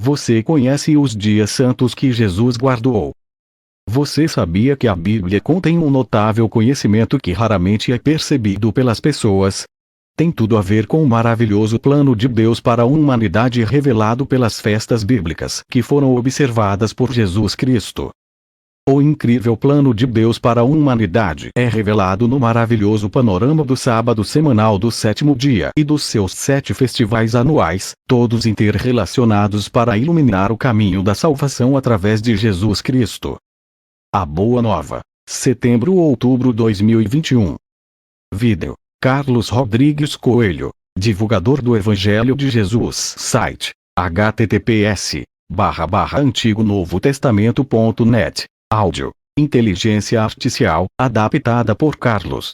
você conhece os dias santos que Jesus guardou. Você sabia que a Bíblia contém um notável conhecimento que raramente é percebido pelas pessoas? Tem tudo a ver com o maravilhoso plano de Deus para a humanidade revelado pelas festas bíblicas que foram observadas por Jesus Cristo. O incrível plano de Deus para a humanidade é revelado no maravilhoso panorama do sábado semanal do sétimo dia e dos seus 7 festivais anuais, todos interrelacionados para iluminar o caminho da salvação através de Jesus Cristo. A Boa Nova. Setembro-outubro 2021. Vídeo. Carlos Rodrigues Coelho, divulgador do Evangelho de Jesus. Site: https://antigonovotestamento.net. Áudio: inteligência artificial, adaptada por Carlos.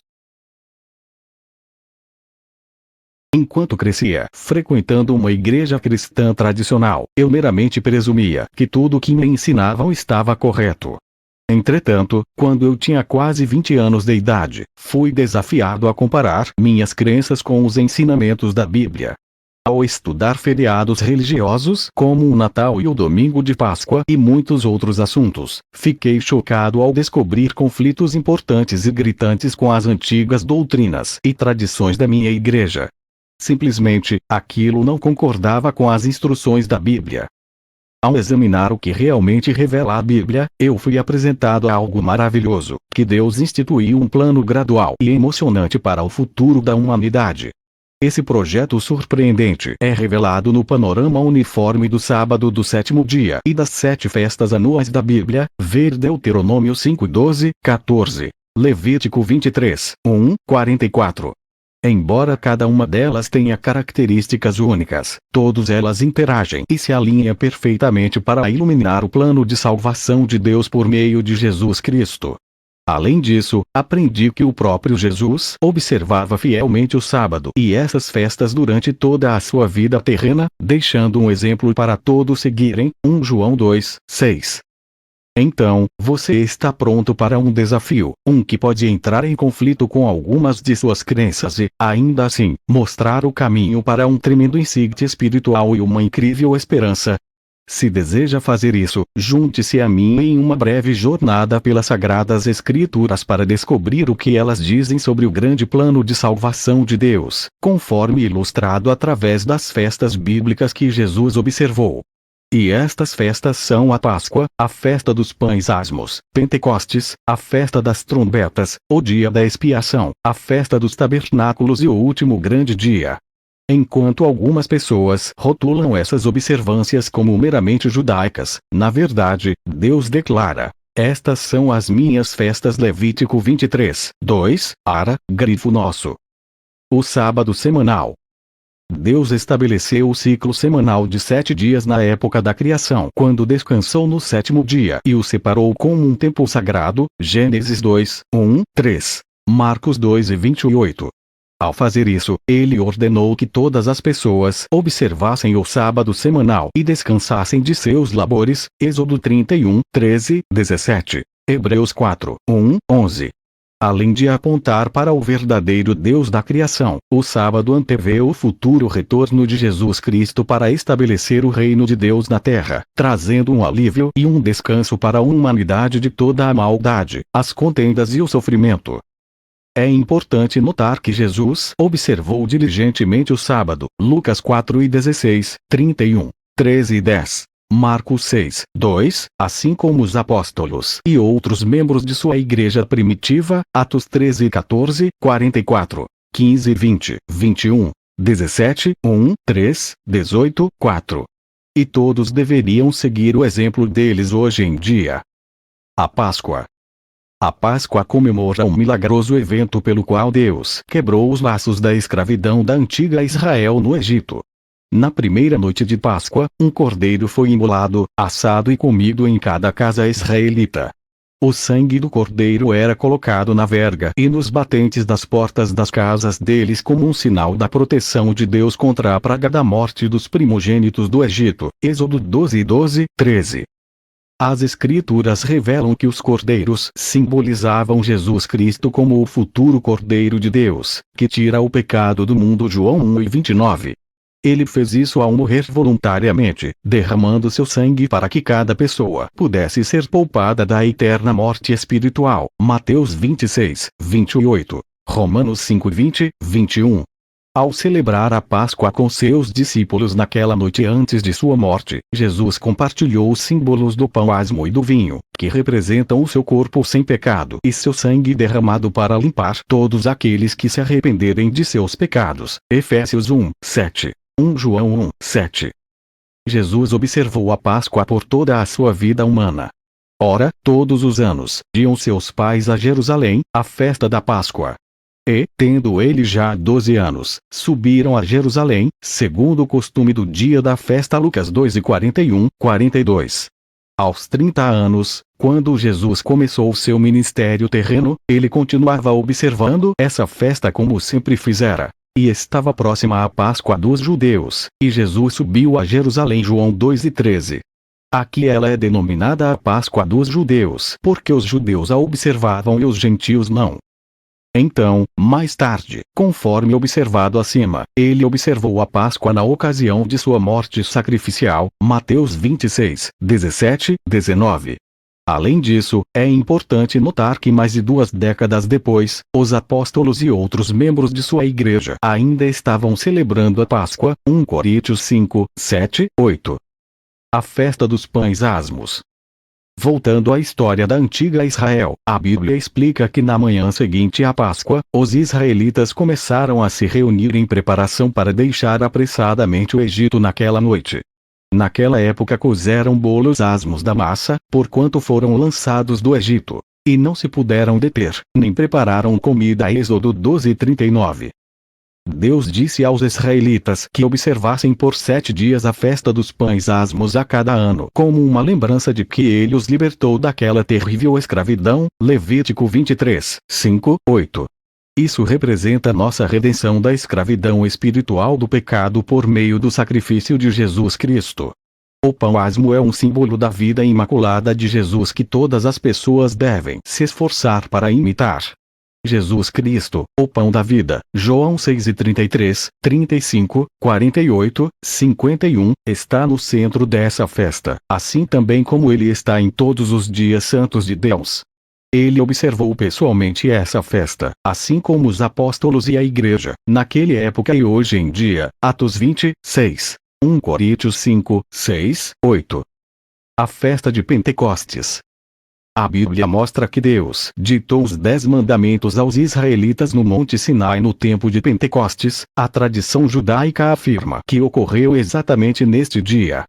Enquanto crescia, frequentando uma igreja cristã tradicional, eu meramente presumia que tudo o que me ensinavam estava correto. Entretanto, quando eu tinha quase 20 anos de idade, fui desafiado a comparar minhas crenças com os ensinamentos da Bíblia. Ao estudar feriados religiosos como o Natal e o Domingo de Páscoa e muitos outros assuntos, fiquei chocado ao descobrir conflitos importantes e gritantes com as antigas doutrinas e tradições da minha igreja. Simplesmente, aquilo não concordava com as instruções da Bíblia. Ao examinar o que realmente revela a Bíblia, eu fui apresentado a algo maravilhoso, que Deus instituiu um plano gradual e emocionante para o futuro da humanidade. Esse projeto surpreendente é revelado no panorama uniforme do sábado do sétimo dia e das 7 festas anuais da Bíblia, ver Deuteronômio 5:12, 14, Levítico 23, 1, 44. Embora cada uma delas tenha características únicas, todas elas interagem e se alinham perfeitamente para iluminar o plano de salvação de Deus por meio de Jesus Cristo. Além disso, aprendi que o próprio Jesus observava fielmente o sábado e essas festas durante toda a sua vida terrena, deixando um exemplo para todos seguirem, 1 João 2, 6. Então, você está pronto para um desafio, que pode entrar em conflito com algumas de suas crenças e, ainda assim, mostrar o caminho para um tremendo insight espiritual e uma incrível esperança. Se deseja fazer isso, junte-se a mim em uma breve jornada pelas Sagradas Escrituras para descobrir o que elas dizem sobre o grande plano de salvação de Deus, conforme ilustrado através das festas bíblicas que Jesus observou. E estas festas são a Páscoa, a festa dos pães asmos, Pentecostes, a festa das trombetas, o dia da expiação, a festa dos tabernáculos e o último grande dia. Enquanto algumas pessoas rotulam essas observâncias como meramente judaicas, na verdade, Deus declara: estas são as minhas festas. Levítico 23, 2, Ara, grifo nosso. O sábado semanal. Deus estabeleceu o ciclo semanal de 7 dias na época da criação, quando descansou no 7º dia e o separou como um tempo sagrado. Gênesis 2, 1, 3, Marcos 2 e 28. Ao fazer isso, ele ordenou que todas as pessoas observassem o sábado semanal e descansassem de seus labores. Êxodo 31, 13, 17. Hebreus 4, 1, 11. Além de apontar para o verdadeiro Deus da criação, o sábado antevê o futuro retorno de Jesus Cristo para estabelecer o reino de Deus na terra, trazendo um alívio e um descanso para a humanidade de toda a maldade, as contendas e o sofrimento. É importante notar que Jesus observou diligentemente o sábado. Lucas 4:16, 31, 13 e 10. Marcos 6, 2, assim como os apóstolos e outros membros de sua igreja primitiva. Atos 13 e 14, 44, 15 e 20, 21, 17, 1, 3, 18, 4. E todos deveriam seguir o exemplo deles hoje em dia. A Páscoa. A Páscoa comemora um milagroso evento pelo qual Deus quebrou os laços da escravidão da antiga Israel no Egito. Na primeira noite de Páscoa, um cordeiro foi imolado, assado e comido em cada casa israelita. O sangue do cordeiro era colocado na verga e nos batentes das portas das casas deles como um sinal da proteção de Deus contra a praga da morte dos primogênitos do Egito. Êxodo 12 12, 13. As Escrituras revelam que os cordeiros simbolizavam Jesus Cristo como o futuro Cordeiro de Deus, que tira o pecado do mundo. João 1 e 29. Ele fez isso ao morrer voluntariamente, derramando seu sangue para que cada pessoa pudesse ser poupada da eterna morte espiritual. Mateus 26, 28. Romanos 5, 20, 21. Ao celebrar a Páscoa com seus discípulos naquela noite antes de sua morte, Jesus compartilhou os símbolos do pão asmo e do vinho, que representam o seu corpo sem pecado e seu sangue derramado para limpar todos aqueles que se arrependerem de seus pecados. Efésios 1, 7. 1 João 1, 7. Jesus observou a Páscoa por toda a sua vida humana. Ora, todos os anos, iam seus pais a Jerusalém, à festa da Páscoa. E, tendo ele já 12 anos, subiram a Jerusalém, segundo o costume do dia da festa. Lucas 2 e 41, 42. Aos 30 anos, quando Jesus começou seu ministério terreno, ele continuava observando essa festa como sempre fizera. E estava próxima a Páscoa dos judeus, e Jesus subiu a Jerusalém. João 2 e 13. Aqui ela é denominada a Páscoa dos judeus, porque os judeus a observavam e os gentios não. Então, mais tarde, conforme observado acima, ele observou a Páscoa na ocasião de sua morte sacrificial. Mateus 26, 17, 19. Além disso, é importante notar que mais de 2 décadas depois, os apóstolos e outros membros de sua igreja ainda estavam celebrando a Páscoa. 1 Coríntios 5, 7, 8. A festa dos pães asmos. Voltando à história da antiga Israel, a Bíblia explica que na manhã seguinte à Páscoa, os israelitas começaram a se reunir em preparação para deixar apressadamente o Egito naquela noite. Naquela época cozeram bolos asmos da massa, porquanto foram lançados do Egito, e não se puderam deter, nem prepararam comida. Êxodo 12, 39. Deus disse aos israelitas que observassem por 7 dias a festa dos pães asmos a cada ano, como uma lembrança de que ele os libertou daquela terrível escravidão. Levítico 23, 5, 8. Isso representa nossa redenção da escravidão espiritual do pecado por meio do sacrifício de Jesus Cristo. O pão asmo é um símbolo da vida imaculada de Jesus que todas as pessoas devem se esforçar para imitar. Jesus Cristo, o pão da vida, João 6:33, 35, 48, 51, está no centro dessa festa, assim também como ele está em todos os dias santos de Deus. Ele observou pessoalmente essa festa, assim como os apóstolos e a igreja, naquela época e hoje em dia. Atos 26, 1 Coríntios 5, 6, 8. A festa de Pentecostes. A Bíblia mostra que Deus ditou os 10 mandamentos aos israelitas no Monte Sinai no tempo de Pentecostes. A tradição judaica afirma que ocorreu exatamente neste dia.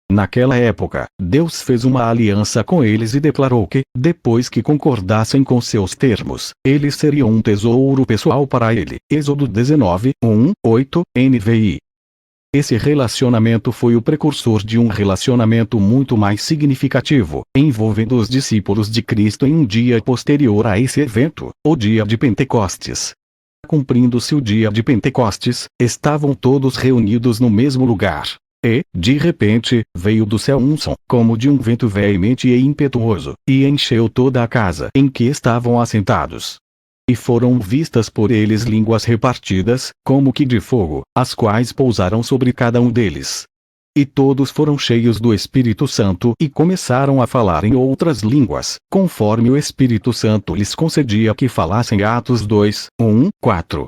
Naquela época, Deus fez uma aliança com eles e declarou que, depois que concordassem com seus termos, eles seriam um tesouro pessoal para ele. Êxodo 19, 1, 8, NVI. Esse relacionamento foi o precursor de um relacionamento muito mais significativo, envolvendo os discípulos de Cristo em um dia posterior a esse evento, o dia de Pentecostes. Cumprindo-se o dia de Pentecostes, estavam todos reunidos no mesmo lugar. E, de repente, veio do céu um som, como de um vento veemente e impetuoso, e encheu toda a casa em que estavam assentados. E foram vistas por eles línguas repartidas, como que de fogo, as quais pousaram sobre cada um deles. E todos foram cheios do Espírito Santo e começaram a falar em outras línguas, conforme o Espírito Santo lhes concedia que falassem. Atos 2, 1, 4.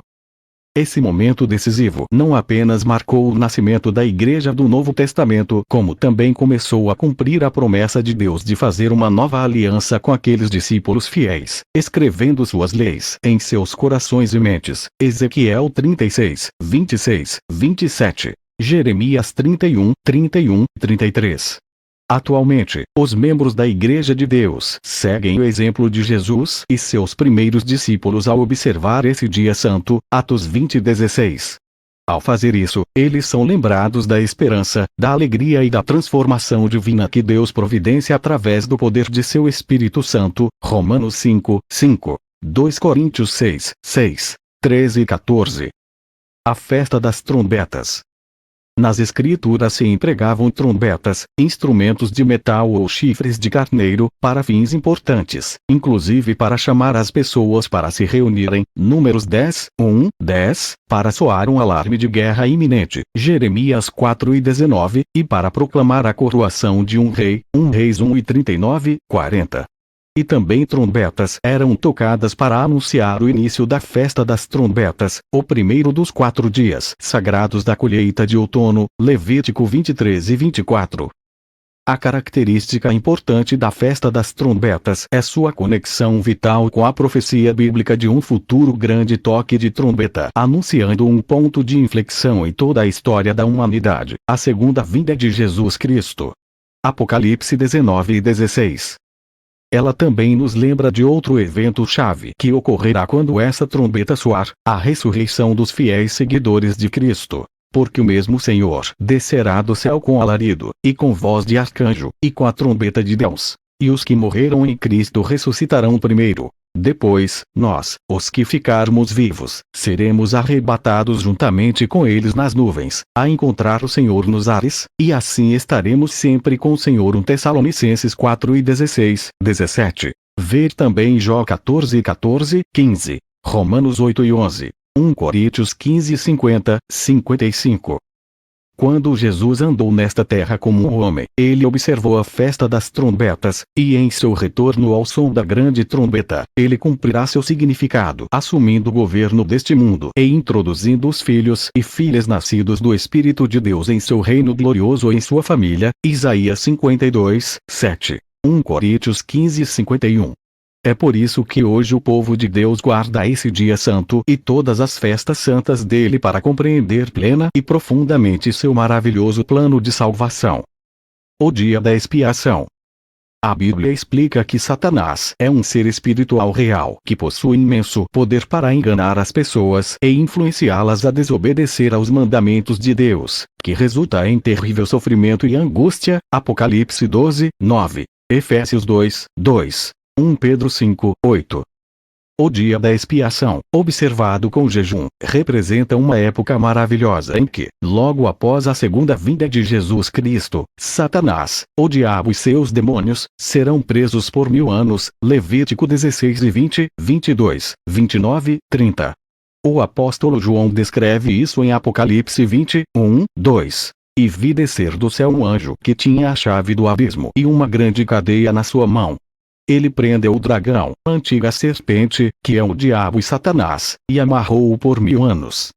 Esse momento decisivo não apenas marcou o nascimento da Igreja do Novo Testamento, como também começou a cumprir a promessa de Deus de fazer uma nova aliança com aqueles discípulos fiéis, escrevendo suas leis em seus corações e mentes. Ezequiel 36, 26, 27. Jeremias 31, 31, 33. Atualmente, os membros da Igreja de Deus seguem o exemplo de Jesus e seus primeiros discípulos ao observar esse dia santo. Atos 20:16. Ao fazer isso, eles são lembrados da esperança, da alegria e da transformação divina que Deus providencia através do poder de seu Espírito Santo. Romanos 5, 5. 2 Coríntios 6, 6, 13 e 14. A festa das trombetas. Nas escrituras se empregavam trombetas, instrumentos de metal ou chifres de carneiro, para fins importantes, inclusive para chamar as pessoas para se reunirem, Números 10, 10, para soar um alarme de guerra iminente, Jeremias 4:19, e para proclamar a coroação de um rei, Reis 1:39, 40. E também trombetas eram tocadas para anunciar o início da festa das trombetas, o primeiro dos 4 dias sagrados da colheita de outono, Levítico 23 e 24. A característica importante da festa das trombetas é sua conexão vital com a profecia bíblica de um futuro grande toque de trombeta, anunciando um ponto de inflexão em toda a história da humanidade, a segunda vinda de Jesus Cristo. Apocalipse 19:16. Ela também nos lembra de outro evento-chave que ocorrerá quando essa trombeta soar, a ressurreição dos fiéis seguidores de Cristo. Porque o mesmo Senhor descerá do céu com alarido, e com voz de arcanjo, e com a trombeta de Deus. E os que morreram em Cristo ressuscitarão primeiro. Depois, nós, os que ficarmos vivos, seremos arrebatados juntamente com eles nas nuvens, a encontrar o Senhor nos ares, e assim estaremos sempre com o Senhor. 1 Tessalonicenses 4:16, 17. Ver também Jó 14:14, 15, Romanos 8:11, 1 Coríntios 15:50, 55. Quando Jesus andou nesta terra como um homem, ele observou a festa das trombetas, e em seu retorno ao som da grande trombeta, ele cumprirá seu significado, assumindo o governo deste mundo e introduzindo os filhos e filhas nascidos do Espírito de Deus em seu reino glorioso e em sua família. Isaías 52, 7. 1 Coríntios 15:51. É por isso que hoje o povo de Deus guarda esse dia santo e todas as festas santas dele para compreender plena e profundamente seu maravilhoso plano de salvação. O dia da expiação. A Bíblia explica que Satanás é um ser espiritual real que possui imenso poder para enganar as pessoas e influenciá-las a desobedecer aos mandamentos de Deus, que resulta em terrível sofrimento e angústia. Apocalipse 12, 9, Efésios 2, 2. 1 Pedro 5, 8. O dia da expiação, observado com jejum, representa uma época maravilhosa em que, logo após a segunda vinda de Jesus Cristo, Satanás, o diabo e seus demônios, serão presos por 1000 anos. Levítico 16:20, 22, 29, 30. O apóstolo João descreve isso em Apocalipse 20, 2. E vi descer do céu um anjo que tinha a chave do abismo e uma grande cadeia na sua mão. Ele prendeu o dragão, a antiga serpente, que é o diabo e Satanás, e amarrou-o por 1000 anos.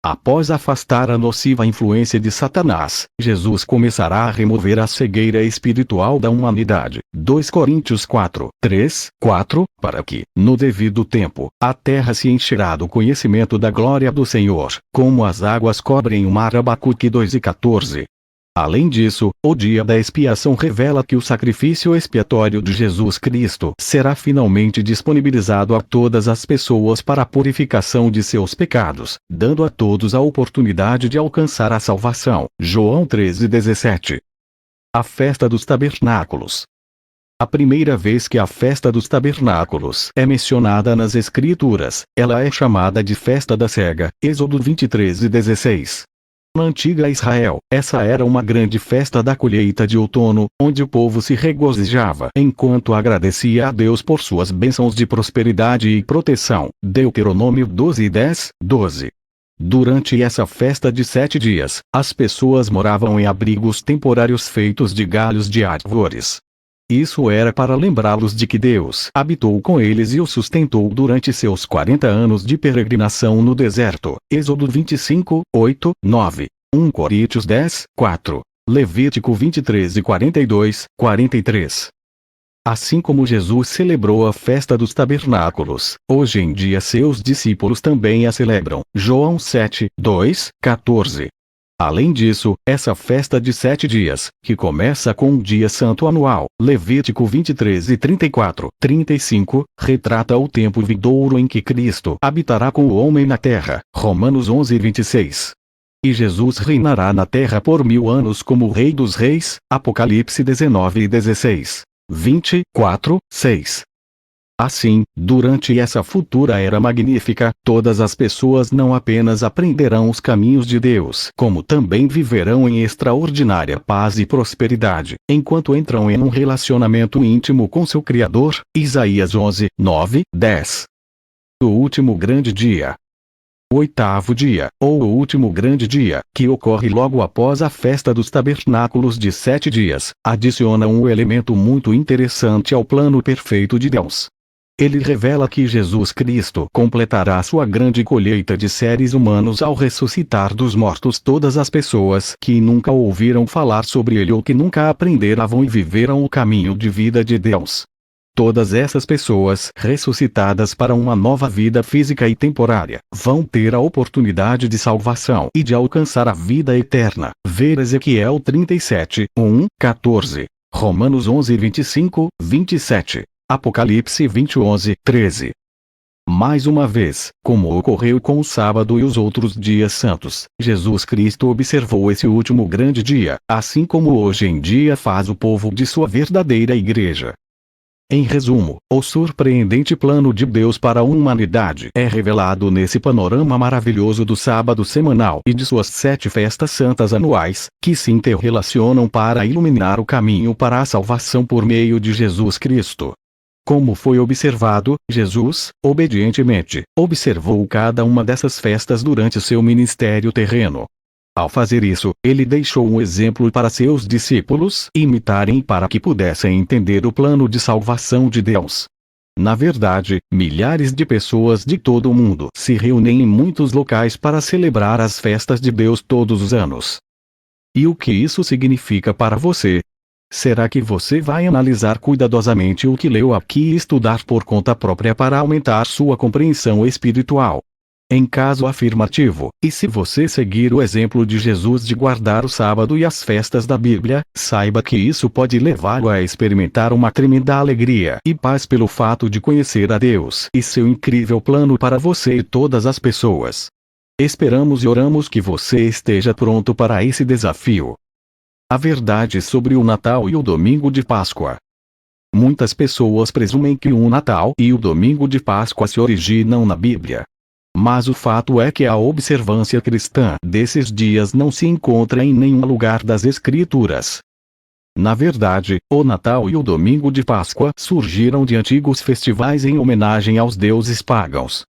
Após afastar a nociva influência de Satanás, Jesus começará a remover a cegueira espiritual da humanidade. 2 Coríntios 4, 3, 4, para que, no devido tempo, a terra se encherá do conhecimento da glória do Senhor, como as águas cobrem o mar. Abacuque 2:14. Além disso, o dia da expiação revela que o sacrifício expiatório de Jesus Cristo será finalmente disponibilizado a todas as pessoas para a purificação de seus pecados, dando a todos a oportunidade de alcançar a salvação. João 13:17. A Festa dos Tabernáculos. A primeira vez que a Festa dos Tabernáculos é mencionada nas Escrituras, ela é chamada de Festa da Cega, Êxodo 23:16. Na antiga Israel, essa era uma grande festa da colheita de outono, onde o povo se regozijava enquanto agradecia a Deus por suas bênçãos de prosperidade e proteção. Deuteronômio 12:10, 12. Durante essa festa de 7 dias, as pessoas moravam em abrigos temporários feitos de galhos de árvores. Isso era para lembrá-los de que Deus habitou com eles e os sustentou durante seus 40 anos de peregrinação no deserto. Êxodo 25, 8, 9. 1 Coríntios 10, 4. Levítico 23 e 42, 43. Assim como Jesus celebrou a festa dos tabernáculos, hoje em dia seus discípulos também a celebram. João 7, 2, 14. Além disso, essa festa de 7 dias, que começa com um dia santo anual, Levítico 23 e 34, 35, retrata o tempo vindouro em que Cristo habitará com o homem na terra, Romanos 11:26. E Jesus reinará na terra por 1000 anos como Rei dos Reis, Apocalipse 19:16. 24, 6. Assim, durante essa futura era magnífica, todas as pessoas não apenas aprenderão os caminhos de Deus, como também viverão em extraordinária paz e prosperidade, enquanto entram em um relacionamento íntimo com seu Criador. Isaías 11, 9, 10. O último grande dia. O oitavo dia, ou o último grande dia, que ocorre logo após a festa dos tabernáculos de 7 dias, adiciona um elemento muito interessante ao plano perfeito de Deus. Ele revela que Jesus Cristo completará sua grande colheita de seres humanos ao ressuscitar dos mortos todas as pessoas que nunca ouviram falar sobre ele ou que nunca aprenderam e viveram o caminho de vida de Deus. Todas essas pessoas ressuscitadas para uma nova vida física e temporária vão ter a oportunidade de salvação e de alcançar a vida eterna. Ver Ezequiel 37, 1, 14, Romanos 11, 25, 27, Apocalipse 20, 11, 13. Mais uma vez, como ocorreu com o sábado e os outros dias santos, Jesus Cristo observou esse último grande dia, assim como hoje em dia faz o povo de sua verdadeira igreja. Em resumo, o surpreendente plano de Deus para a humanidade é revelado nesse panorama maravilhoso do sábado semanal e de suas 7 festas santas anuais, que se interrelacionam para iluminar o caminho para a salvação por meio de Jesus Cristo. Como foi observado, Jesus, obedientemente, observou cada uma dessas festas durante seu ministério terreno. Ao fazer isso, ele deixou um exemplo para seus discípulos imitarem para que pudessem entender o plano de salvação de Deus. Na verdade, milhares de pessoas de todo o mundo se reúnem em muitos locais para celebrar as festas de Deus todos os anos. E o que isso significa para você? Será que você vai analisar cuidadosamente o que leu aqui e estudar por conta própria para aumentar sua compreensão espiritual? Em caso afirmativo, e se você seguir o exemplo de Jesus de guardar o sábado e as festas da Bíblia, saiba que isso pode levá-lo a experimentar uma tremenda alegria e paz pelo fato de conhecer a Deus e seu incrível plano para você e todas as pessoas. Esperamos e oramos que você esteja pronto para esse desafio. A verdade sobre o Natal e o Domingo de Páscoa. Muitas pessoas presumem que o Natal e o Domingo de Páscoa se originam na Bíblia. Mas o fato é que a observância cristã desses dias não se encontra em nenhum lugar das Escrituras. Na verdade, o Natal e o Domingo de Páscoa surgiram de antigos festivais em homenagem aos deuses pagãos.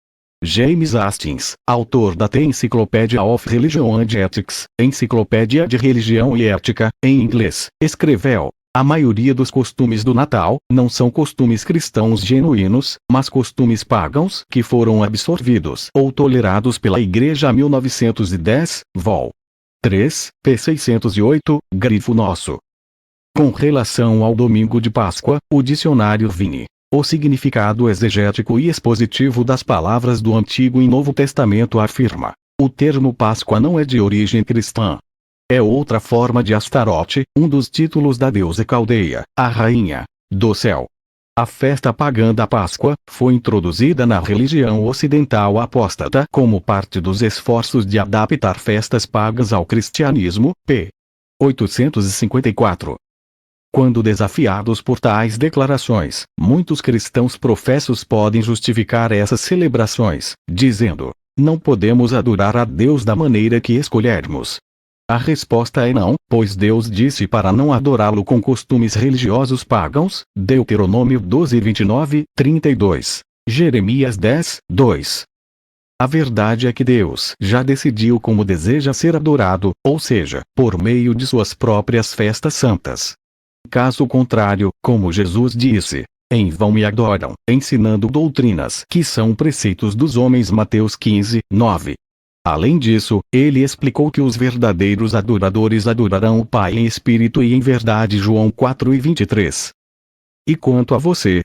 James Hastings, autor da The Encyclopedia of Religion and Ethics, Enciclopédia de Religião e Ética, em inglês, escreveu: a maioria dos costumes do Natal não são costumes cristãos genuínos, mas costumes pagãos que foram absorvidos ou tolerados pela Igreja. 1910, Vol. 3, p. 608, grifo nosso. Com relação ao Domingo de Páscoa, o dicionário Vini, o significado exegético e expositivo das palavras do Antigo e Novo Testamento afirma: o termo Páscoa não é de origem cristã. É outra forma de Astarote, um dos títulos da deusa caldeia, a rainha do céu. A festa pagã da Páscoa foi introduzida na religião ocidental apóstata como parte dos esforços de adaptar festas pagas ao cristianismo, p. 854. Quando desafiados por tais declarações, muitos cristãos professos podem justificar essas celebrações, dizendo: não podemos adorar a Deus da maneira que escolhermos. A resposta é não, pois Deus disse para não adorá-lo com costumes religiosos pagãos, Deuteronômio 12, 29, 32, Jeremias 10, 2. A verdade é que Deus já decidiu como deseja ser adorado, ou seja, por meio de suas próprias festas santas. Caso contrário, como Jesus disse: em vão me adoram, ensinando doutrinas que são preceitos dos homens. Mateus 15, 9. Além disso, ele explicou que os verdadeiros adoradores adorarão o Pai em espírito e em verdade. João 4 e 23. E quanto a você?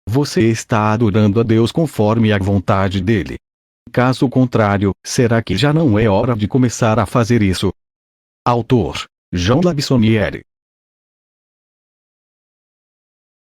Você está adorando a Deus conforme a vontade dele? Caso contrário, será que já não é hora de começar a fazer isso? Autor: João Labissoniere.